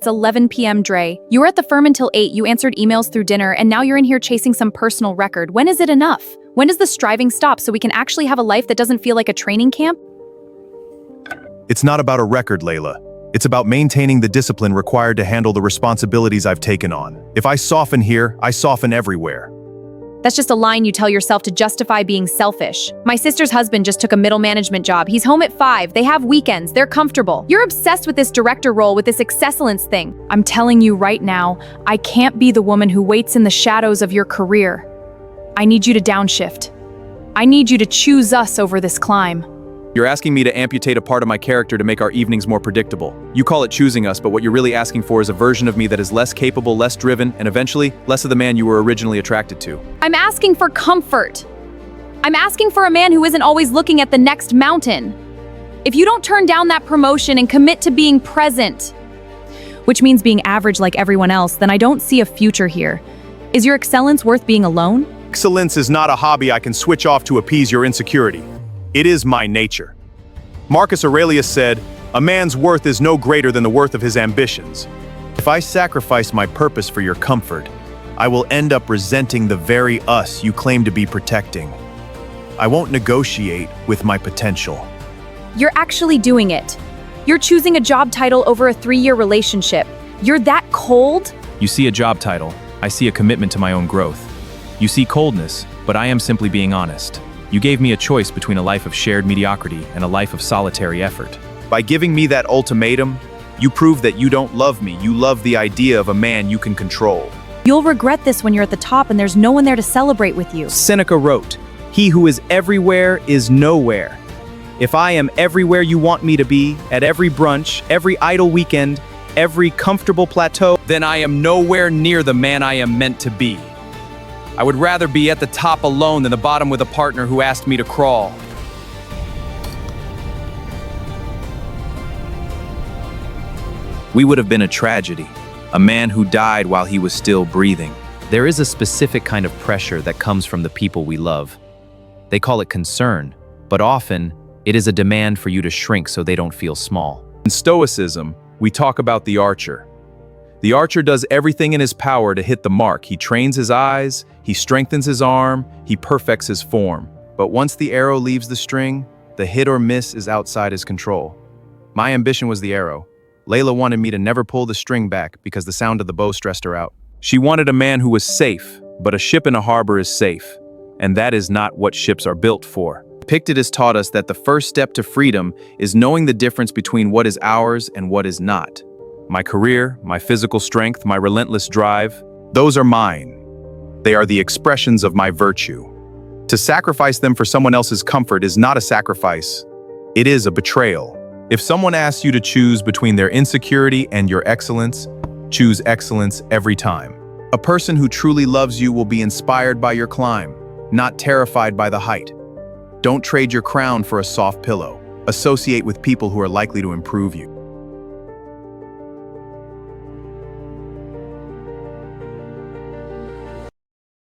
It's 11 p.m., Dre. You were at the firm until 8, you answered emails through dinner, and now you're in here chasing some personal record. When is it enough? When does the striving stop so we can actually have a life that doesn't feel like a training camp? It's not about a record, Layla. It's about maintaining the discipline required to handle the responsibilities I've taken on. If I soften here, I soften everywhere. That's just a line you tell yourself to justify being selfish. My sister's husband just took a middle management job. He's home at 5. They have weekends. They're comfortable. You're obsessed with this director role, with this excellence thing. I'm telling you right now, I can't be the woman who waits in the shadows of your career. I need you to downshift. I need you to choose us over this climb. You're asking me to amputate a part of my character to make our evenings more predictable. You call it choosing us, but what you're really asking for is a version of me that is less capable, less driven, and eventually, less of the man you were originally attracted to. I'm asking for comfort. I'm asking for a man who isn't always looking at the next mountain. If you don't turn down that promotion and commit to being present, which means being average like everyone else, then I don't see a future here. Is your excellence worth being alone? Excellence is not a hobby I can switch off to appease your insecurity. It is my nature. Marcus Aurelius said, "A man's worth is no greater than the worth of his ambitions." If I sacrifice my purpose for your comfort, I will end up resenting the very us you claim to be protecting. I won't negotiate with my potential. You're actually doing it. You're choosing a job title over a 3-year relationship. You're that cold? You see a job title, I see a commitment to my own growth. You see coldness, but I am simply being honest. You gave me a choice between a life of shared mediocrity and a life of solitary effort. By giving me that ultimatum, you prove that you don't love me. You love the idea of a man you can control. You'll regret this when you're at the top and there's no one there to celebrate with you. Seneca wrote, "He who is everywhere is nowhere." If I am everywhere you want me to be, at every brunch, every idle weekend, every comfortable plateau, then I am nowhere near the man I am meant to be. I would rather be at the top alone than the bottom with a partner who asked me to crawl. We would have been a tragedy, a man who died while he was still breathing. There is a specific kind of pressure that comes from the people we love. They call it concern, but often it is a demand for you to shrink so they don't feel small. In Stoicism, we talk about the archer. The archer does everything in his power to hit the mark. He trains his eyes, he strengthens his arm, he perfects his form. But once the arrow leaves the string, the hit or miss is outside his control. My ambition was the arrow. Layla wanted me to never pull the string back because the sound of the bow stressed her out. She wanted a man who was safe, but a ship in a harbor is safe, and that is not what ships are built for. Epictetus taught us that the first step to freedom is knowing the difference between what is ours and what is not. My career, my physical strength, my relentless drive, those are mine. They are the expressions of my virtue. To sacrifice them for someone else's comfort is not a sacrifice. It is a betrayal. If someone asks you to choose between their insecurity and your excellence, choose excellence every time. A person who truly loves you will be inspired by your climb, not terrified by the height. Don't trade your crown for a soft pillow. Associate with people who are likely to improve you.